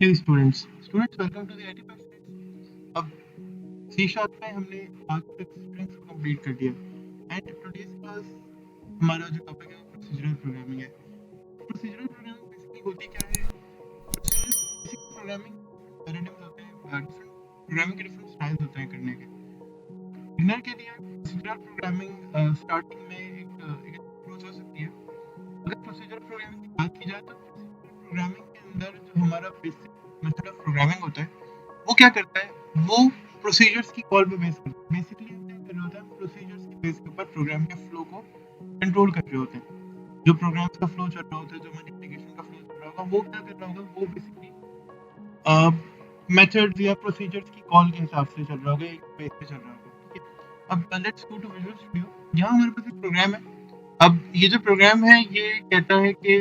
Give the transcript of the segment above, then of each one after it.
Hey students, welcome to the theitpassionates. अब C sharp में हमने आज तक स्ट्रिंग्स को कंप्लीट कर दिया एंड टुडेस क्लास हमारा जो टॉपिक है वो प्रोसीजरल प्रोग्रामिंग है। प्रोसीजरल प्रोग्रामिंग बेसिकली होती क्या है? बेसिक प्रोग्रामिंग पैराडाइम्स होते हैं, डिफरेंट प्रोग्रामिंग के डिफरेंट स्टाइल्स होते हैं करने के। बिगिनर के लिए प्रोसीजरल प्रोग्रामिंग स्टार्टिंग में एक अप्रोच हो सकती है। अगर प्रोसीजरल प्रोग्रामिंग की बात की जाए तो प्रोग्रामिंग के अंदर जो हमारा बेसिक मेथड ऑफ प्रोग्रामिंग होता है वो क्या करता है, वो प्रोसीजर्स की कॉल पे बेस करता है। बेसिकली हम क्या कर रहे होते हैं, प्रोसीजर्स की बेस के ऊपर प्रोग्राम के फ्लो को कंट्रोल कर रहे होते हैं। जो प्रोग्राम्स का फ्लो चल रहा होता है, जो हमारी एप्लीकेशन का फ्लो चल रहा होगा, वो क्या कर रहा होगा, वो बेसिकली मेथड्स या प्रोसीजर्स की कॉल के हिसाब से चल रहा होगा, एक बेस पे चल रहा होगा। ठीक है, अब let's go to Visual Studio. यहाँ हमारे पास एक प्रोग्राम है। अब ये जो प्रोग्राम है ये कहता है कि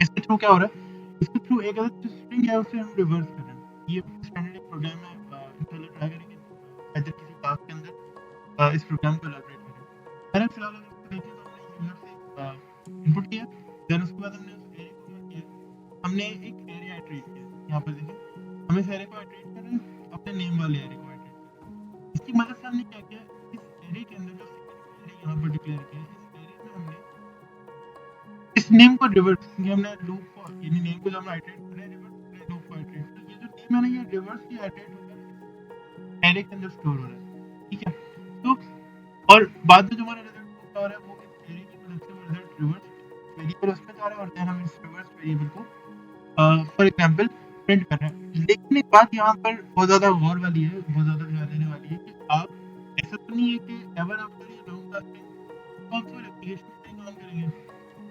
इसके थ्रू क्या हो रहा है, इसके थ्रू एक अगर जो स्ट्रिंग है उसे हम रिवर्स कर रहे हैं। ये स्टैंडर्ड एक प्रोग्राम है। इंशाल्लाह ट्राई करेंगे इधर किसी टास्क के अंदर इस प्रोग्राम को इलैबोरेट करें। पहले फिलहाल अगर इसको देखें तो हमने यूजर से इनपुट किया, देन उसके बाद हमने उस एरे को क्या किया, हमने एक एरे इटरेट किया। यहाँ पर देखिए हम इस एरे को इटरेट कर रहे हैं, अपने नेम वाले एरे को इटरेट कर रहे हैं। इसकी मदद से हमने क्या किया, इस एरे के अंदर जो एरे यहाँ पर डिक्लेयर किया है, इस एरे में हमने इस नेम को रिवर्स किया। हमने लूप को यानी नेम को जब हम आइटरेट कर रहे हैं रिवर्स लूप को आइटरेट, तो ये जो नेम है ना, ये रिवर्स की आइटरेट होकर एरे के अंदर स्टोर हो रहा है। ठीक है, तो और बाद में जो हमारा रिजल्ट आ रहा है वो इस एरे की मदद से वो रिजल्ट रिवर्स वेरिएबल उसमें जा रहा है, और देन हम इस रिवर्स वेरिएबल को फॉर एग्जांपल प्रिंट कर रहे हैं। लेकिन एक बात यहाँ पर बहुत ज्यादा गौर वाली है, बहुत ज्यादा ध्यान देने वाली है कि आप ऐसा तो नहीं है कि एवर आफ्टर ये लॉन्ग कास्टिंग कौन सी एप्लीकेशन में काम करेंगे।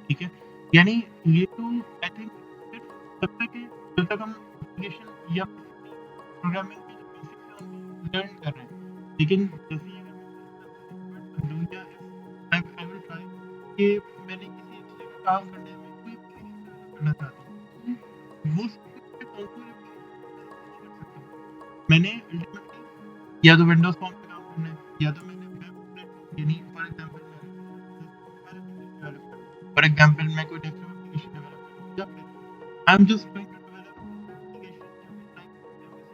ठीक है, यानी ये तो आई थिंक सिर्फ जब तक हम एप्लीकेशन या प्रोग्रामिंग के जो बेसिक्स हैं उनको लर्न कर रहे हैं। लेकिन जैसे ही अगर मैं दूँ क्या आई विल ट्राई कि मैंने किसी अच्छी जगह काम करने में कोई एप्लीकेशन डेवलप करना चाहता हूँ, तो वो सब कुछ मैं कौन सी एप्लीकेशन कर सकता हूँ। मैंने अल्टीमेटली या तो विंडोज फॉर्म पे काम करना है, या तो मैंने वेब प्लेटफॉर्म यानी फॉर एग्जांपल मैं कोई डेस्कटॉप एप्लीकेशन डेवलप कर रहा हूँ, या फिर I am just going to develop application using like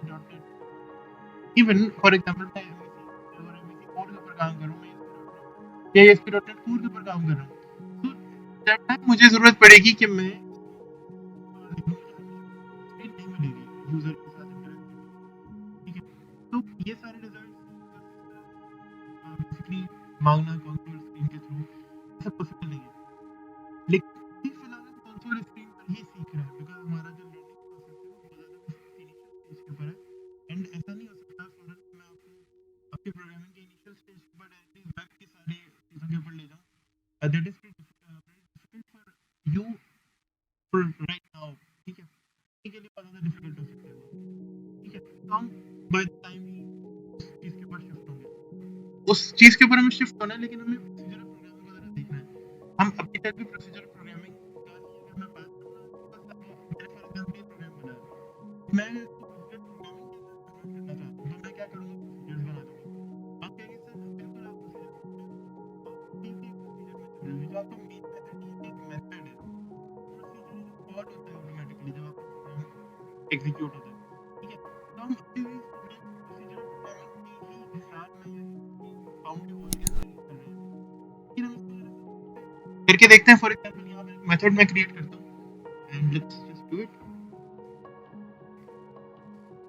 MVC dot net. Even for example मैं एमवीसी और एमवीसी कोड के ऊपर काम कर रहा हूँ, मैं या ASP.NET कोर के ऊपर काम कर रहा हूँ, तो दैट टाइम मुझे जरूरत पड़ेगी कि मैं नहीं मिलेगी यूजर के साथ इंटरेक्ट करने। ठीक है, तो ये सारे रिजल्ट बेसिकली मांगना कंसोल स्क्रीन के थ्रू सब पॉसिबल नहीं है। लेकिन फिलहाल हम कंसोल स्क्रीन पर ही सीख रहे हैं, बिकॉज हमारा जो लर्निंग प्रोसेस है वो बहुत ज़्यादा इनिशियल स्टेज के ऊपर है। एंड ऐसा नहीं हो सकता फौरन मैं आपको आपके प्रोग्रामिंग के इनिशियल स्टेज के ऊपर डायरेक्टली वेब की सारी चीज़ों के ऊपर ले जाऊँ। That is difficult for you for right now. ठीक है, के लिए बहुत ज़्यादा डिफिकल्ट हो सकता है। ठीक है, तो हम बाय द टाइम ही उस चीज़ के ऊपर शिफ्ट होंगे, उस चीज़ के ऊपर हमें शिफ्ट होना है, लेकिन हमें प्रोसीजरल प्रोग्रामिंग वगैरह सीखना है। हम अभी तक भी प्रोसीजरल प्रोग्रामिंग का ही अगर मैं बात करूँ ना, तो बस अभी मैंने फॉर एग्जांपल ये प्रोग्राम बनाया है, मैं इसको प्रोसीजरल प्रोग्रामिंग के अंदर कन्वर्ट करना चाहता हूँ, तो मैं क्या करूँगा, प्रोसीजर्स बना दूँगा। आप कहेंगे सर बिल्कुल आप प्रोसीजर जो आपका मेन मेथड ही एक मेथड है, प्रोसीजर इज कॉल होता है ऑटोमेटिकली जब आपका प्रोग्राम एग्जीक्यूट होता है। ठीक है, तो हम अभी भी प्रोसीजरल प्रोग्रामिंग के ही हिसाब में या बाउंड के अंदर यूज कर रहे हैं। लेकिन हम इसको करके देखते हैं। फॉर एग्जांपल यहाँ पे मेथड मैं क्रिएट करता हूँ and let's just do it.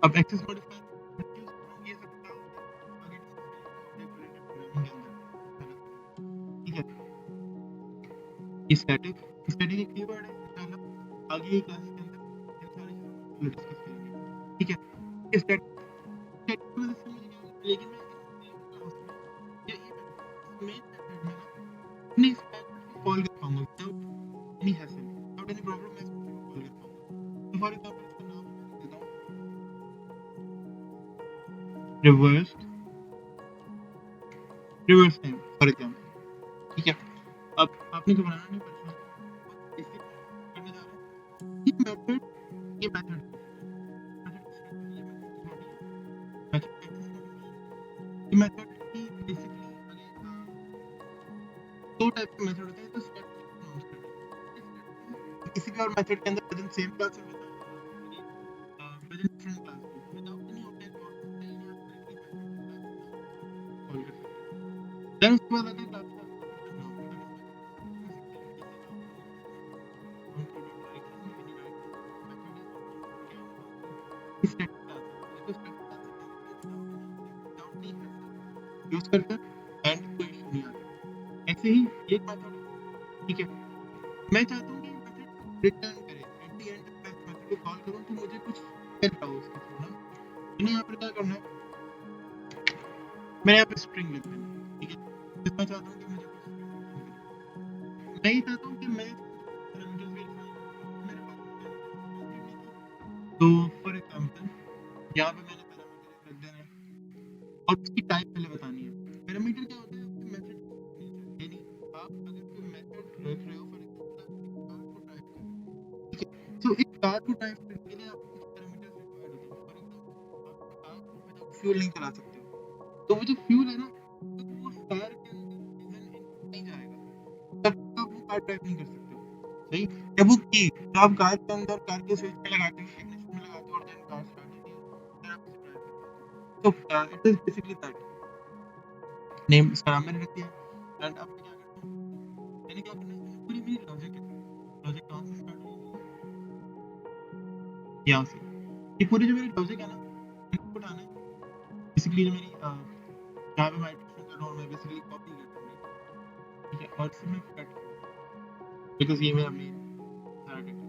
अब एक्सेस मॉडिफायर यूज कर रहा हूँ, ये सब क्या होता है आगे डिस्कस करेंगे प्रोग्रामिंग के अंदर। ठीक है, ये स्टैटिक एक कीवर्ड है, इंशाल्लाह आगे की क्लास के अंदर इन सारी चीजों को डिस्कस करेंगे। ठीक है, ये स्टैटिक की वजह से मुझे क्या होगा, लेकिन मैं इस क्लास में या इवन मेन मेथड में ना अपने इस मेथड को कॉल कर पाऊंगा without any hassle, without any problem. मैं इसको कॉल कर पाऊंगा। तो फॉर एग्जांपल इसका नाम मैं देता हूँ रिवर्स टाइम फॉर एग्जांपल। ठीक है, अब आपने जो बनाना नहीं पड़ता, इसे करने जा रहे हैं। ये मेथड ये मेथड की बेसिकली दो टाइप के मेथड होते हैं, तो स्टैटिक नॉन स्टैटिक। किसी भी और मेथड के अंदर विद इन सेम क्लास में डिफरेंट क्लास को विदाउट एनी ऑब्जेक्ट कॉल कर सकते हैं। देन उसके बाद अगर क्लास का यूज करते हैं एंड कोई इशू नहीं आता। ऐसे ही एक मेथड, ठीक है, मैं चाहता हूँ कि मेथड रिटर्न करे एट द एंड मैं मेथड को कॉल करूँ तो मुझे कुछ मिल रहा हो उसके थ्रू ना। मैंने यहाँ पर क्या करना है, मैंने यहाँ पे स्ट्रिंग लिख देना है, ठीक है, मैं चाहता हूँ कि मुझे कुछ मैं ही चाहता हूँ कि मैं पैरामीटर्स वेरीफाई मेरे पास तो फॉर एग्जांपल यहाँ पे मैंने पैरामीटर रख देना है और उसकी टाइप पहले बतानी है। पैरामीटर क्या होता है, आपके मेथड यानी आप अगर कोई मेथड रख रहे हो फॉर एग्जांपल कार को टाइप करो, ठीक है, तो एक कार को टाइप करने के लिए आपको कुछ पैरामीटर्स रिक्वायर्ड होते हैं। फॉर एग्जांपल आप कार को विदाउट फ्यूल नहीं चला सकते हो, तो वो जो फ्यूल है ना तो वो उस कार के अंदर डीजल नहीं जाएगा, तब तक आप वो कार ड्राइव नहीं कर सकते हो। सही, जब वो की तो आप कार के अंदर कार के स्विच पे लगाते हो, इग्निशन में लगाते हो और देन कार स्टार्ट होती है, फिर आप उसे ड्राइव करते हो। तो it is basically that name इसका नाम मैंने रख दिया एंड अब मैं क्या करता हूँ, मैंने क्या करना है, पूरी मेरी लॉजिक है, लॉजिक कहाँ से स्टार्ट होगी, यहाँ से। ये पूरी जो मेरी लॉजिक है ना, इनपुट आना है बेसिकली जो मेरी जहाँ पे मैं इटरेशन कर रहा हूँ मैं बेसिकली कॉपी करता हूँ, ठीक है, और इसे मैं कट बिकॉज ये मेरा मेन सारा डेटा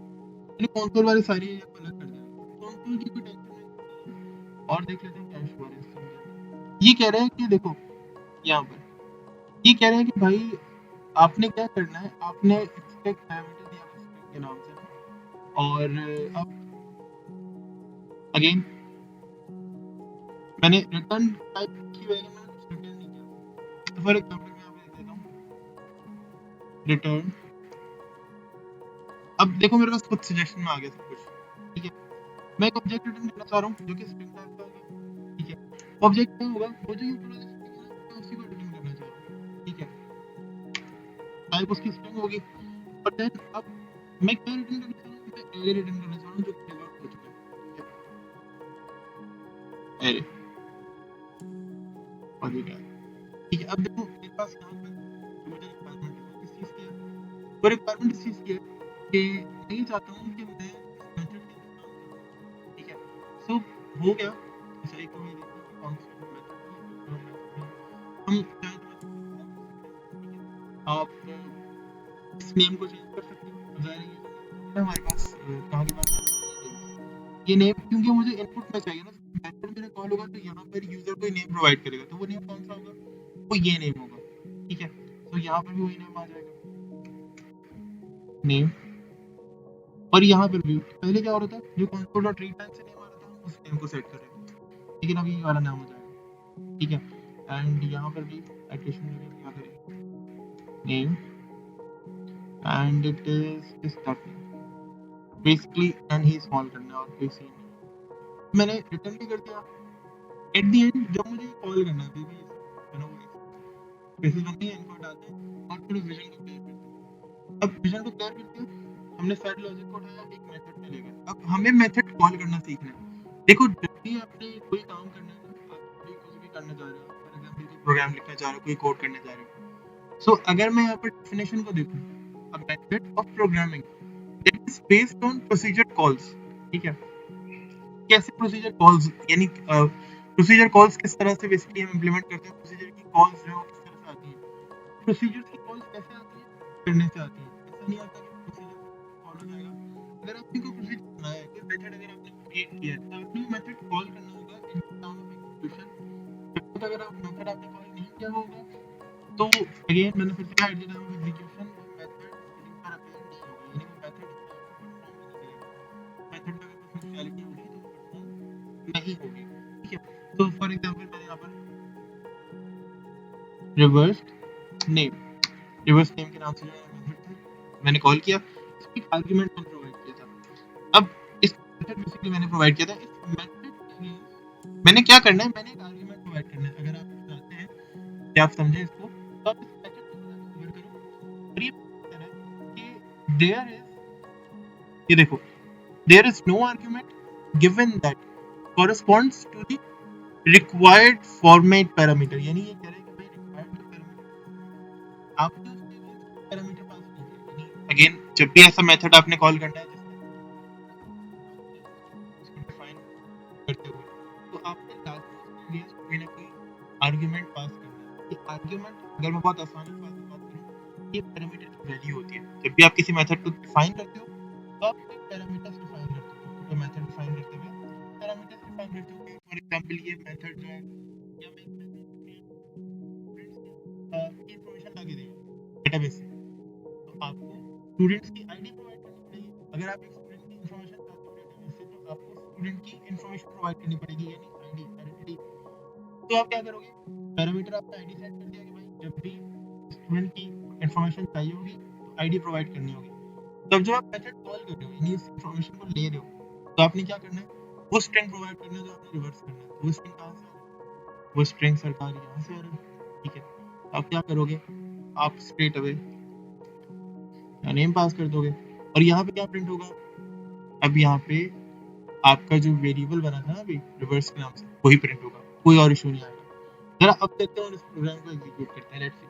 मैंने कंसोल वाली सारी अलग कर दिया। कंसोल की कोई टेंशन नहीं, और देख लेते हैं क्या इशू आ रहा है इसके अंदर। ये कह रहे हैं कि देखो यहाँ पर ये कह रहे हैं कि भाई आपने क्या करना है, आपने एक्सपेक्ट पैरामीटर दिया हुआ स्ट्रिंग के नाम से ना, और अब अगेन मैंने रिटर्न टाइप की वजह मैंने कुछ रिटर्न नहीं किया। तो फॉर एग्जांपल मैं यहाँ पे लिख देता हूँ रिटर्न। अब देखो मेरे पास खुद सजेशन में आ गया सब कुछ, ठीक है, मैं एक ऑब्जेक्ट रिटर्न करना चाह रहा हूँ जो कि स्ट्रिंग टाइप का होगा, ठीक है, ऑब्जेक्ट क्या होगा, वो जो ये पूरा स्ट्रिंग है ना मैं उसी को रिटर्न करना चाह रहा हूँ, ठीक है, टाइप उसकी स्ट्रिंग होगी। और देन अब मैं क्या रिटर्न करना चाह रहा हूँ, मैं एरे रिटर्न करना चाह रहा हूँ जो रिवर्ट हो चुका है, एरे और ये क्या है, ठीक है। अब देखो मेरे पास यहाँ पर जो मुझे रिक्वायरमेंट है वो किस चीज़ की है, वो रिक्वायरमेंट इस चीज़ की है कि मैं ये चाहता हूँ कि मैं इस मेथड के अंदर काम करूँ, ठीक है, सो हो गया। अच्छा एक तो मैं देखता हूँ कि कौन सा मेथड हम चाहे तो आप इस नेम को चेंज कर सकते हो, ज़ाहिर है ये जो नेम हमारे पास कहाँ की बात कर रहे हैं, ये नेम क्योंकि मुझे इनपुट में चाहिए ना, मेथड मेरा कॉल होगा तो यहाँ पर यूजर को नेम प्रोवाइड करेगा, तो वो नेम कौन सा होगा, वो ये नेम होगा, ठीक है, तो यहाँ पर भी वही नेम आ जाएगा नेम। और यहाँ पर भी पहले क्या हो रहा था, जो कंसोल डॉट रीड लाइन से नेम आ रहा था हम उस नेम को सेट कर रहे थे, लेकिन अभी ये वाला नाम हो जाएगा, ठीक है, एंड यहाँ पर भी एडिशन में क्या करें name and it is this that basically and he small करना है और कोई सीन नहीं, मैंने रिटर्न भी कर दिया। एट द एंड जब मुझे कॉल करना है बेबी यू नो बेसिस बनती है इनको हटाते हैं और फिर विजन को क्लियर करते हैं। अब विजन को क्लियर करते हैं, हमने सेट लॉजिक को उठाया एक मेथड में ले गए, अब हमें मेथड कॉल करना सीखना है। देखो जब भी आपने कोई काम करना है ना, आप कोई कुछ भी करने जा रहे हो, फॉर एग्जांपल कोई प्रोग्राम लिखने जा रहे हो, कोई कोड करने जा रहे हो, सो अगर मैं यहाँ पर डेफिनेशन को देखूं, a method of programming that is based on procedure calls, ठीक है, कैसे प्रोसीजर कॉल्स यानी प्रोसीजर कॉल्स किस तरह से बेसिकली हम इंप्लीमेंट करते हैं, प्रोसीजर की कॉल्स जो है वो किस तरह से आती है, प्रोसीजर्स की कॉल्स कैसे आती है, करने से आती है, ऐसा नहीं आता कि प्रोसीजर कॉल हो जाएगा। अगर आपने कोई प्रोसीजर बनाया है, कोई मेथड अगर आपने क्रिएट किया है तो आपने मेथड कॉल करना होगा इन टर्म ऑफ एग्जीक्यूशन। जब तक अगर आप मेथड आपने कॉल नहीं किया होगा तो अगेन मैंने फिर से at the time of execution वो मेथड स्क्रीन पर अपीयर नहीं होगा, यानी वो मेथड मेथड में अगर कुछ फंक्शनैलिटी होगी तो वो परफॉर्म नहीं होगी, ठीक है। तो फॉर एग्जांपल मैंने यहाँ पर रिवर्स नेम रिवर्स नेम के नाम से जो है मेथड था, मैंने कॉल किया, इसमें एक आर्गुमेंट मैंने प्रोवाइड किया था। अब इस मेथड बेसिकली मैंने प्रोवाइड किया था, इस मेथड के लिए मैंने क्या करना है, मैंने एक आर्गुमेंट प्रोवाइड करना है। अगर आप चाहते हैं कि आप समझें इसको तो आप इस मेथड को कवर करो और ये कहना है कि देयर इज ये देखो there is no argument given that corresponds to the required format parameter, यानी ये कह रहे हैं कि भाई required जो parameter आपने उसके पैरामीटर पास किए हैं, यानी अगेन जब भी ऐसा मेथड आपने कॉल करना है जिसको डिफाइन करते हुए, तो आपने लाजमी कोई ना कोई आर्गुमेंट पास करना है। ये आर्गुमेंट, अगर मैं बहुत आसानी से बात करूं, ये पैरामीटर की वैल्यू होती है। जब भी आप किसी मेथड को डिफाइन करते हो तो आप कोई पैरामीटर्स डिफाइन करते हो, तो मेथड डिफाइन करते हुए पैरामीटर्स डिफाइन करते हो। फॉर एग्जांपल ये मेथड जो है या मैं इंफॉर्मेशन लाके देगा डेटाबेस से, तो आपको स्टूडेंट्स की आईडी प्रोवाइड करनी पड़ेगी। अगर आप एक स्टूडेंट की इंफॉर्मेशन चाहते हो डेटाबेस से, तो आपको स्टूडेंट की इंफॉर्मेशन प्रोवाइड करनी पड़ेगी, यानी आईडी आइडेंटिटी। तो आप क्या करोगे, पैरामीटर आपका आईडी सेट कर दिया कि भाई जब भी स्टूडेंट की इंफॉर्मेशन चाहिए होगी तो आईडी प्रोवाइड करनी होगी। तब जब आप मेथड कॉल कर रहे हो यानी इस इंफॉर्मेशन को ले रहे हो, तो आपने क्या करना है, वो स्ट्रिंग प्रोवाइड करना है जो आपने रिवर्स करना है। वो स्ट्रिंग कहाँ से आ रहा है, वो स्ट्रिंग सरकार यहाँ से आ रहा है, ठीक है। आप क्या करोगे, आप स्ट्रेट अवे नेम पास कर दोगे, और यहाँ पे क्या प्रिंट होगा, अब यहाँ पे आपका जो वेरिएबल बना था ना अभी रिवर्स के नाम से, वही प्रिंट होगा, कोई और इशू नहीं आएगा। जरा अब देखते हैं और इस प्रोग्राम को एग्जीक्यूट करते हैं। Let's see.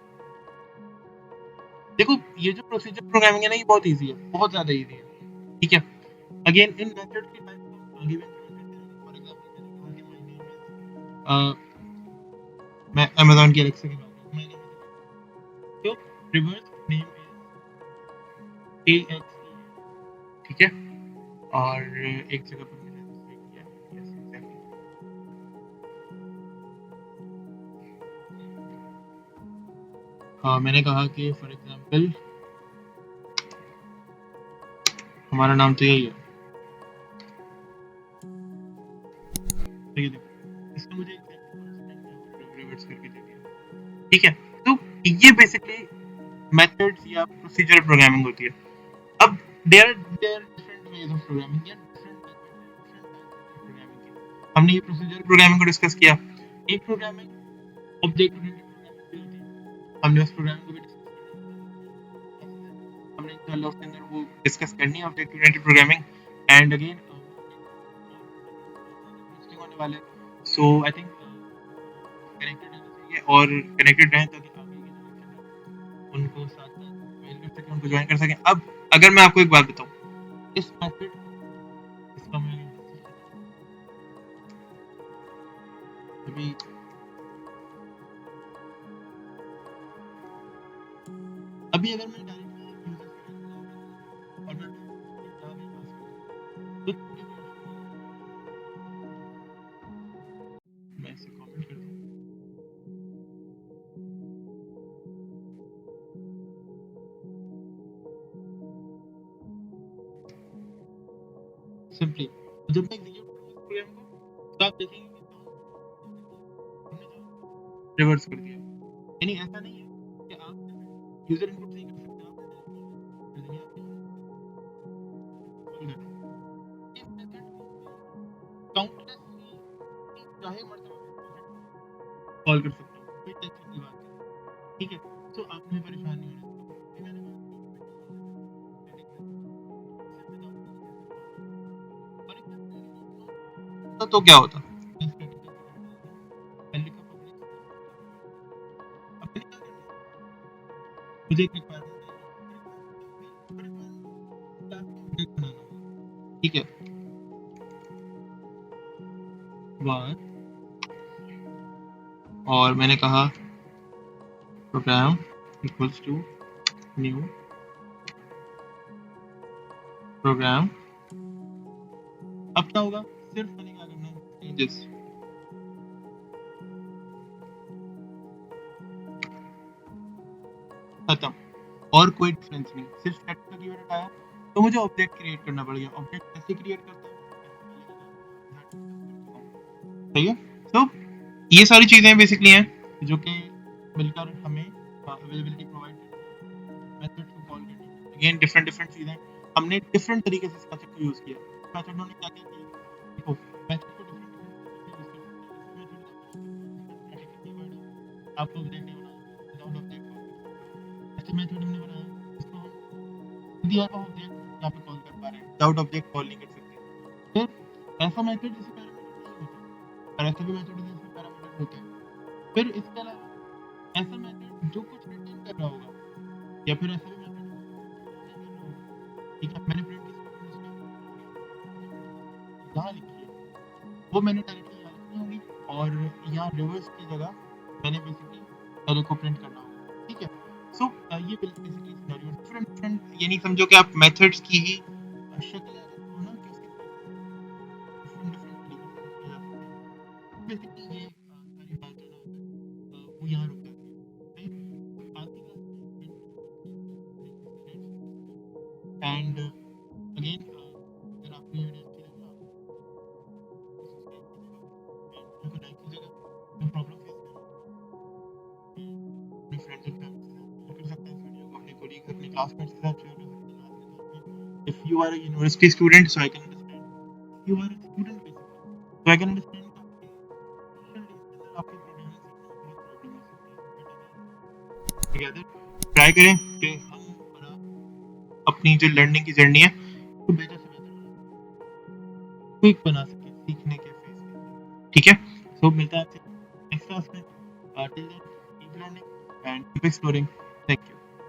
देखो ये जो प्रोसीजर प्रोग्रामिंग है ना, ये बहुत इजी है, बहुत ज्यादा इजी है, ठीक है। अगेन इन मेथड के टाइप को आगे भी implement करते हैं। फॉर एग्जांपल मैंने कहा कि माय नेम इज मैं अमेज़न की एलेक्सा की बात करूं, माय नेम इज, तो रिवर्स नेम इज AXE, ठीक है। और एक जगह पर मैंने दूसरे किया, यस एग्जैक्टली। हाँ, मैंने कहा कि फॉर एग्जांपल हमारा नाम तो यही है, ठीक है। देखो इसने मुझे रिवर्स करके दे दिया, ठीक है। तो ये बेसिकली मेथड्स या प्रोसीजरल प्रोग्रामिंग होती है। अब there different ways of programming या डिफरेंट प्रोग्रामिंग के। हमने ये प्रोसीजरल प्रोग्रामिंग को डिस्कस किया। एक प्रोग्रामिंग ऑब्जेक्ट ओरिएंटेड प्रोग्रामिंग होती है, हमने उस प्रोग्रामिंग को भी डिस्कस किया। हमने इंशाल्लाह उसके अंदर वो डिस्कस करनी है object oriented programming. And again interesting होने वाला है, सो आई थिंक कनेक्टेड रहना चाहिए, और कनेक्टेड रहें ताकि आगे के जो लेक्चर है उनको साथ साथ मेल कर सकें, उनको ज्वाइन कर सकें। अब अगर मैं आपको एक बात बताऊं, इस मेथड इसका मैं अभी अभी अगर मैं डायरेक्टली यूजर और मैं तो मैं इसे कमेंट कर दूं सिंपली। जब मैं एग्जीक्यूट करूंगा इस प्रोग्राम को, तो आप देखेंगे कि रिवर्स कर दिया। यानी ऐसा नहीं है कि आप यूजर इनपुट नहीं कर सकते, आप कर देंगे, ये मेथड काउंटलेस चाहे मर्तबा कॉल कर सकता हूँ, कोई टेंशन की बात नहीं, ठीक है। तो आपने परेशान नहीं होना। मैंने तो क्या होता, मुझे एक रिक्वायरमेंट बनाना, ठीक है। बार और मैंने कहा program equals to new program. अब क्या होगा, सिर्फ मैंने क्या करना है, चेंजेस खत्म, और कोई डिफरेंस नहीं, सिर्फ सेट का कीवर्ड हटाया। तो मुझे ऑब्जेक्ट क्रिएट करना पड़ेगा। ऑब्जेक्ट कैसे क्रिएट करते हैं, सही है। तो ये सारी चीजें बेसिकली हैं जो कि मिलकर हमें अवेलेबिलिटी प्रोवाइड करती है मेथड को कॉल करने की। अगेन डिफरेंट डिफरेंट चीजें हमने डिफरेंट तरीके से इस मेथड को यूज किया। मेथडों ने क्या क्या किया, देखो मेथड को डिफरेंट आपको ऑब्जेक्ट नहीं बनाया, विदाउट ऑब्जेक्ट ऐसे मेथड हमने बनाया जिसको हम दिया का ऑब्जेक्ट यहाँ पे कॉल कर पा रहे हैं, विदाउट ऑब्जेक्ट कॉल नहीं कर सकते। फिर ऐसा मेथड जिसे और ऐसे भी मेथड जिसमें पैरामीटर होते हैं। फिर इसके अलावा ऐसा मेथड जो कुछ रिटर्न कर रहा होगा, या फिर ऐसा भी मेथड ठीक है, मैंने प्रिंट की यहाँ लिखी है, वो मैंने डायरेक्टली यहाँ लिखनी होगी, और यहाँ रिवर्स की जगह मैंने बेसिकली एरे को प्रिंट करना होगा। ठीक है, सो ये बेसिकली सिनेरियो डिफरेंट डिफरेंट, ये नहीं समझो कि आप मेथड्स की ही शक्ल अगर हो ना कि उसके डिफरेंट डिफरेंट तरीके से किया जा सकता है। बेसिकली ये सारी बात जो है वो यहाँ रुक जाती है। सही, तो आज की क्लास में एंड अगेन अगर आपको ये वीडियो अच्छी लगी तो आप सब्सक्राइब कीजिएगा एंड वीडियो को लाइक कीजिएगा। जो प्रॉब्लम फेस कर रहे हैं अपने फ्रेंड्स एंड फैमिली के साथ शेयर कर सकते हैं इस वीडियो को, अपने कोलीग अपने क्लासमेट्स के साथ शेयर कर सकते हैं आज के क्लास में। If you are a university student so I can understand, you are a student basically so I can understand कि आपके इनिशियल डेज के अंदर आपको प्रोग्रामिंग सीखने में बहुत प्रॉब्लम हो सकती है, बट अगेन टुगेदर ट्राई करें कि हम और आप अपनी जो लर्निंग की जर्नी है वो बेहतर से बेहतर क्विक बना सके सीखने के फेज में। ठीक है, सो मिलता है आपसे नेक्स्ट क्लास में। Till then keep learning and keep exploring. Thank you.